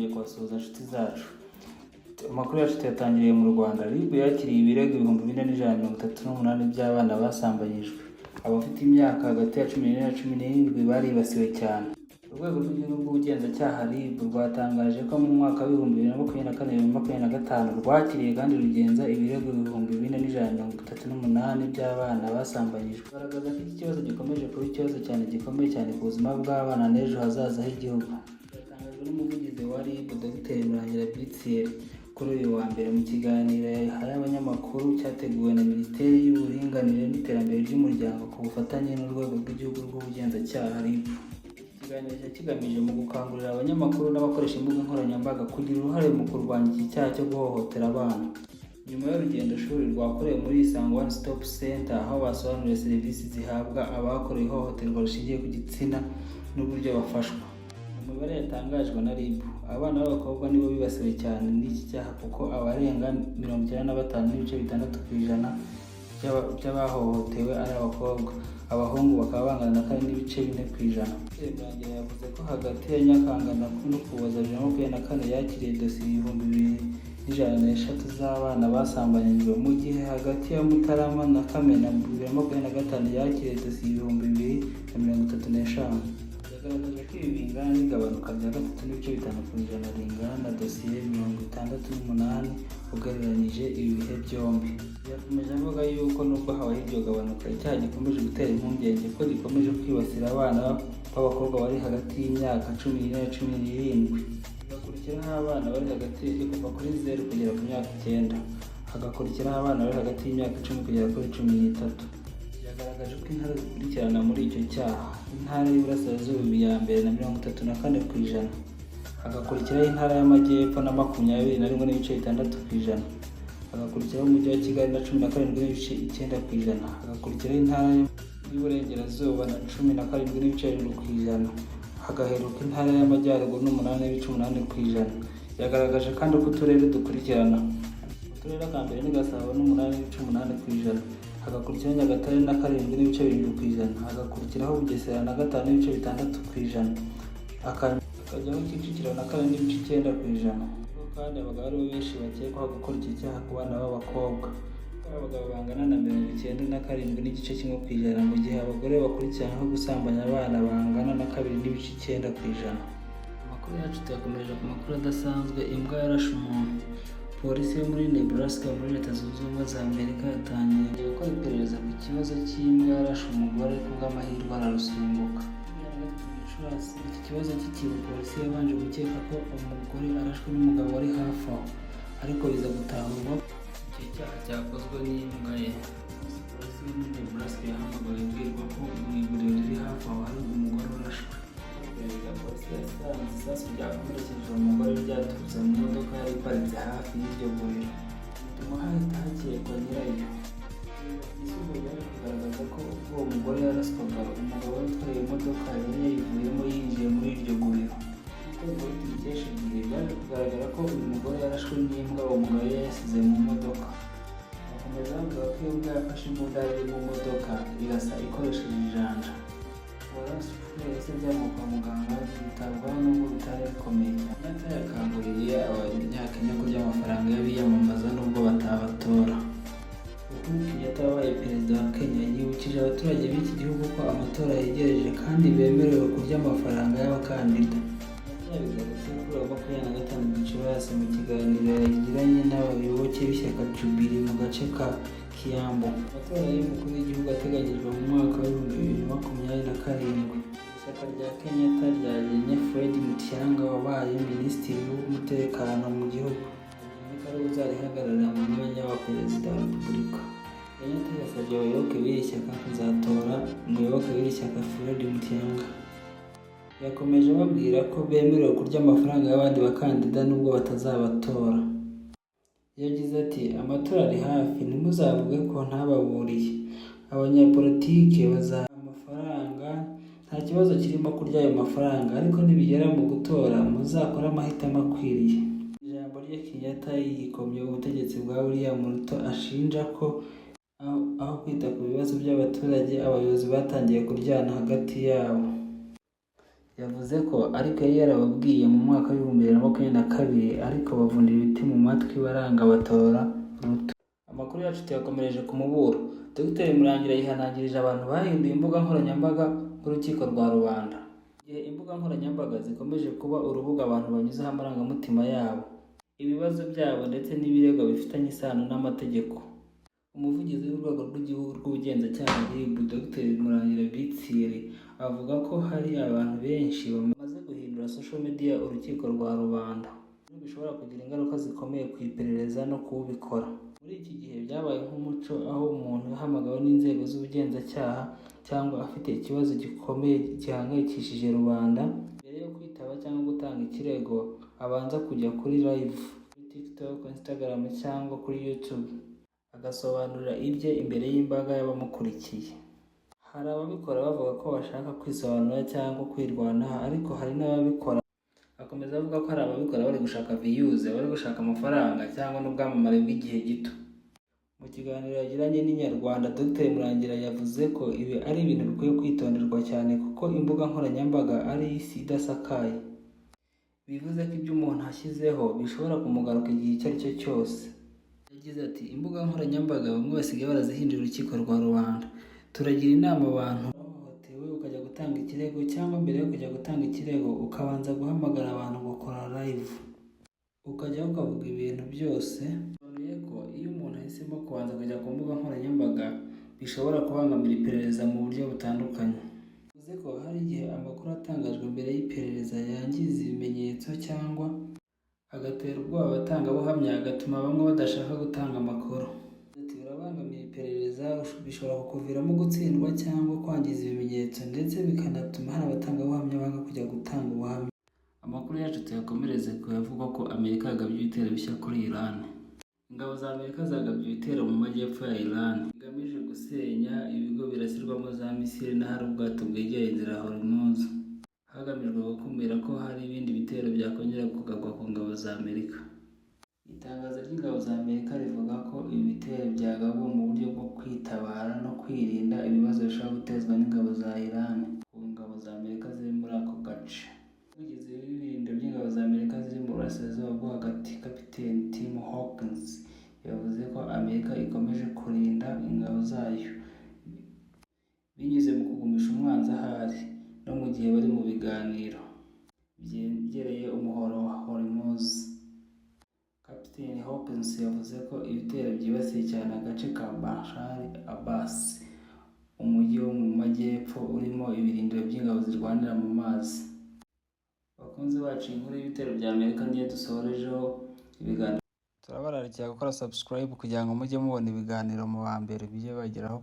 twongeye kubasuhuza inshuti zacu. Amakuru yacu tuyatangiriye mu Rwanda. RIB yakiriye ibirego 4138 by'abana basambanyijwe. Abafite imyaka hagati ya 14 na 17 baribasiwe cyane. Urwego rw'igihugu rw'ubugenzacyaha RIB rwatangaje ko mu mwaka wa 2024-2025 rwakiriye kandi rugenza ibirego 4138 by'abana basambanyijwe. Bagaragaza ko iki kibazo gikomeje kuba ikibazo gikomeye cyane ku buzima bw'abana n'ejo hazaza h'igihugu. Byatangajwe n'umuvugizi wa RIB Dr Murangira Bitsiyeri kuri uyu wa mbere mu kiganiro yahaye abanyamakuru cyateguwe na Minisiteri y'Uburinganire n'Iterambere ry'Umuryango ku bufatanye n'urwego rw'igihugu rw'ubugenzacyaha RIB. Ikiganiro kigamije mu gukangurira abanyamakuru n'abakoresha imbuga nkoranyambaga kugira uruhare mu kurwanya iki cyaha cyo guhohotera abana. Nyuma y'urugendo shuri rwakorewe muri Isango One Stop Center, aho basobanuriye serivisi zihabwa abakorewe ihohoterwa rishingiye ku gitsina n'uburyo bafashwa. Imibare yatangajwe na RIB, abana b'abakobwa nibo bibasiwe cyane n'iki cyaha kuko abarenga 95.6% by'abahohotewe ari abakobwa. Abahungu bakaba bangana na 4.4%. Murangira yavuze ko hagati ya Nyakanga no Ukuboza 2024 yakiriye dosiye 2103 z'abana basambanyijwe, mu gihe hagati ya Mutarama na Kamena 2025 yakiriye dosiye 2035. Yagaragaje ko ibi bingana n'igabanuka rya 3.5% ringana na dosiye 68 ugereranyije ibi bihe byombi. Yakomeje avuga yuko nubwo habaye iryo gabanuka, icyaha gikomeje gutera impungenge ko gikomeje kwibasira abana b'abakobwa bari hagati y'imyaka 14 na 17. Hagakurikiraho abana bari hagati kuva kuri 0 kugera ku myaka 9. Hagakurikiraho abana bari hagati y'imyaka 10 kugera kuri 13. Yagaragaje ko intara zikurikirana muri icyo cyaha: intara y'Iburasirazuba ya mbere na 34%, hagakurikiraho intara y'Amajyepfo na 21.6%, hagakurikiraho umujyi wa Kigali na 17.9%, hagakurikiraho intara y'Iburengerazuba na 17.7%, hagaheruka intara y'Amajyaruguru na 8.8%. Yagaragaje kandi ko uturere dukurikirana: uturere ka mbere ni Gasabo na 8.8%, hagakurikiraho Nyagatare na 7.7%, hagakurikiraho Bugesera na 5.6%, hakajyaho Kicukiro na 4.9%. Kandi abagabo aribo benshi bakekwaho gukora iki cyaha ku bana b'abakobwa. Abagabo bangana na 97.1%, mu gihe abagore bakurikiranyweho gusambanya abana bangana na 2.9%. Amakuru yacu tuyakomeje ku makuru adasanzwe. Imbwa yarashe umuntu. Polisi yo muri Nebraska muri Leta Zunze Ubumwe za Amerika yatangiye gukora iperereza ku kibazo cy'imbwa yarashe umugore kubw'amahirwe ararusimbuka. Iki kibazo kikiba, polisi yabanje gukeka ko umugore arashwe n'umugabo wari hafi aho, ariko biza gutahurwa icyo cyaha cyakozwe n'imbwa ye. Polisi yo muri Nebraska yahamagaye ibwirwa ko mu iguriro riri hafi aho hari umugore urashwe. Polisi yasanze isasu ryakomerekeje umugore ryaturutse mu modoka yari iparitse hafi y'iryo guriro, bituma hahita hakekwa nyirayo. Ibisubizo byaje kugaragaza ko ubwo uwo mugore yaraswaga, umugabo utwaye imodoka yari yayivuyemo yinjiye muri iryo guriro. Nk'uko inkuru tubikesha Igihe, byaje kugaragara ko uyu mugore yarashwe n'imbwa uwo mugabo yari yasize mu modoka. Bakomeza bavuga ko iyo mbwa yafashe imbunda yari mu modoka irasa ikoresheje ijanja. Uwarashwe yahise ajyanwa kwa muganga yitabwaho nubwo bitari bikomeye cyane. Kenyatta yakanguriye Abanyakenya kurya amafaranga y'abiyamamaza nubwo batabatora. Uhuru Kenyatta wabaye perezida wa Kenya yibukije abaturage b'iki gihugu ko amatora yegereje kandi bemerewe kurya amafaranga y'abakandida. Yabigarutse kuri uwa 25 Gicurasi mu kiganiro yagiranye n'abayoboke b'ishyaka Jubilee mu gace ka Kiambu. Amatora y'umukuru w'igihugu ateganyijwe mu mwaka wa 2027. Ishyaka rya Kenyatta ryagennye Fred Mutiang'a wabaye minisitiri w'umutekano mu gihugu ko uzarihagararira mu mwanya wa perezida wa repubulika. Kenyatta yasabye abayoboke b'iri shyaka kuzatora umuyoboke w'iri shyaka Fred Mutiang'a. Yakomeje ababwira ko bemerewe kurya amafaranga y'abandi bakandida nubwo batazabatora. Yagize ati, amatora ari hafi, ntimuzavuge ko ntababuriye. Abanyapolitike bazaha amafaranga, nta kibazo kirimo kurya ayo mafaranga, ariko nibigera mu gutora muzakore amahitamo akwiriye. Ijambo rye Kenyatta yikomye ubutegetsi bwa William Ruto, ashinja ko aho kwita ku bibazo by'abaturage, abayobozi batangiye kuryana hagati yabo. yavuze ko ariko yari yarababwiye mu mwaka w'ibihumbi bibiri na makumyabiri na kabiri ariko bavunira ibiti mu matwi baranga batora ruto. Amakuru yacu tuyakomereje ku muburo. Dr Murangira yihanangirije abantu bahinduye imbuga nkoranyambaga nk'urukiko rwa rubanda. Igihe imbuga nkoranyambaga zikomeje kuba urubuga abantu banyuzaho amarangamutima yabo, ibibazo byabo ndetse n'ibirego bifitanye isano n'amategeko. Umuvugizi w'urwego rw'igihugu rw'ubugenzacyaha RIB Dr Murangira Bitsiri avuga ko hari abantu benshi bamaze guhindura social media urukiko rwa rubanda, bishobora kugira ingaruka zikomeye ku iperereza no kuwubikora. Muri iki gihe byabaye nk'umuco aho umuntu yahamagawe n'inzego z'ubugenzacyaha cyangwa afite ikibazo gikomeye gihangayikishije rubanda, mbere yo kwitaba cyangwa gutanga ikirego abanza kujya kuri live kuri TikTok, Instagram cyangwa kuri YouTube agasobanurira ibye imbere y'imbaga y'abamukurikiye. Hari ababikora bavuga ko bashaka kwisobanura cyangwa kwirwanaho, ariko hari n'ababikora, akomeza avuga ko hari ababikora bari gushaka views, bari gushaka amafaranga cyangwa n'ubwamamare bw'igihe gito. Mu kiganiro yagiranye n'Inyarwanda, Dr Murangira yavuze ko ibi ari ibintu bikwiye kwitonderwa cyane kuko imbuga nkoranyambaga ari isi idasakaye. Bivuze ko ibyo umuntu ashyizeho bishobora kumugaruka igihe icyo ari cyo cyose. Yagize ati imbuga nkoranyambaga bamwe basigaye barazihindura urukiko rwa rubanda. Turagira inama abantu bahohotewe ukajya gutanga ikirego, cyangwa mbere yo kujya gutanga ikirego ukabanza guhamagara abantu gukora live, ukajyaho ukavuga ibintu byose. Bisobanuye ko iyo umuntu ahisemo kubanza kujya ku mbuga nkoranyambaga bishobora kubangamira iperereza mu buryo butandukanye. Bivuze ko hari igihe amakuru atangajwe mbere y'iperereza yangiza ibimenyetso cyangwa agatera ubwoba abatangabuhamya, agatuma bamwe badashaka gutanga amakuru. Urabangamira iperereza, bishobora kukuviramo gutsindwa cyangwa kwangiza ibimenyetso, ndetse bikanatuma hari abatangabuhamya banga kujya gutanga ubuhamya. Amakuru yacu tuyakomereze ku yavugwa ko Amerika yagabye ibitero bishya kuri Iran. Ingabo za Amerika zagabye ibitero mu majyepfo ya Iran bigamije gusenya ibigo birasirwamo za misile n'ahari ubwato bwegereye inzira ya Hormuz, hagamijwe gukumira ko hari ibindi bitero byakongera kugabwa ku ngabo za Amerika. Itangazo ry'ingabo za Amerika rivuga ko ibi bitero byagabwe mu buryo bwo kwitabara no kwirinda ibibazo bishobora gutezwa n'ingabo za Iran ku ngabo za Amerika ziri muri ako gace. Umuvugizi w'ibirindiro by'ingabo za Amerika ziri mu burasirazuba bwo hagati, Kapiteni Tim Hawkins, yavuze ko Amerika ikomeje kurinda ingabo zayo binyuze mu kugumisha umwanzi ahari no mu gihe bari mu biganiro byegereye umuhoro wa Hormuz. Kapiteni Hawkins yavuze ko ibitero byibasiye cyane agace ka Bashar Abbas, umujyi wo mu majyepfo urimo ibirindiro by'ingabo zirwanira mu mazi. Bakunzi bacu, inkuru y'ibitero bya Amerika niyo dusorejeho ibiganiro. Turabararikira gukora subscribe kugira ngo mujye mubona ibiganiro mu ba mbere bijye bageraho.